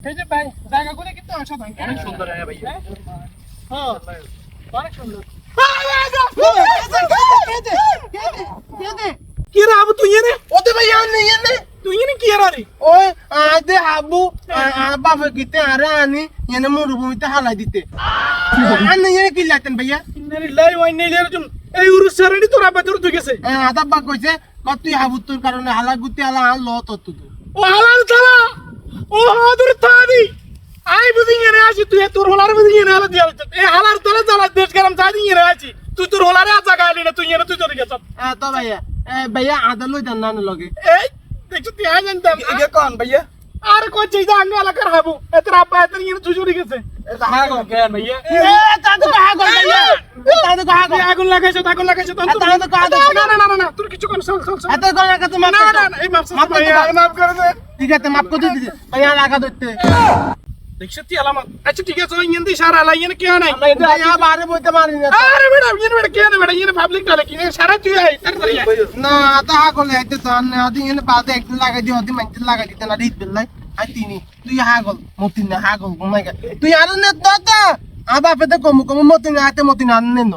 এই যে ভাই জায়গাগুলো কিন্তু অসাধারণ, অনেক সুন্দর ভাই। হ্যাঁ অনেক সুন্দর। কি রে আবু তুই এনে? ওতে ভাই আনি এনে তুই এনে কি আর রে? ওই আদে হাবু বাবা গিতে আরে আনি এনে মরুভূমিতে হালাই দিতে আনি এনে কি লাইতেন ভাইয়া ইন্নালিল্লাহি ওয়া ইন্না ইলাইহি রাজিউন। এই উরুস সারানি তোর আব্বা তোর তুই গেছে। আদা বা কইছে কত তুই হাবু তোর কারণে হালা গুতি হালা আন ল তো তুই ও হালাল তালা, ও হাদুর তাদি আই বুঝি এনে আসি, তুই তোর হলার বুঝি এনে হালা দিয়া এই হালার তালা জ্বালা দেশ গরম চাদি এনে আসি, তুই তোর হলারে আজা গাইলি না, তুই এনে তুই তোর গেছ। তো ভাইয়া ভাইয়া আদা লই দেন না লগে এই দেখছো তুই আই জানতাম ये कौन भैया? আর কই চিজ আঙ্গে এলাকার হাবু এত আব্বা এত এনে তুই চুরি গেছে। हाँ कौन क्या भैया? তাদু কাহা গল ভাইয়া তাদু কাহা গল আগুন লাগাইছো তখন তাহলে তো কাজ না না না না তোর কিছু কোন চল চল চল। এত গলা কত মাপ না না না, এই মাপ মাপ ভাইয়া করতে মাফ করে দে। ঠিক আছে মাপ করে দিতে ভাইয়া লাগা দিতে দেখছো তুই আলামত। আচ্ছা ঠিক আছে ইন দি সারা লাই এনে কে নাই। ভাইয়া বারে বইতে মারি না আরে বেটা ইন বেটা কে না বেটা ইন পাবলিক ডালে কি সারা তুই আই তাড়াতাড়ি আয়। না তা গলে আইতে তো আনে আদি এনে বাদে একদিন লাগাই দি আদি মাইতে লাগাই দিতে না দিত বিল্লাই আই তিনি তুই হাগল মতিন না হাগল ঘুমাই গা তুই আর নে তো আবা পেতে কম কম মতিন আইতে মতিন আননে ন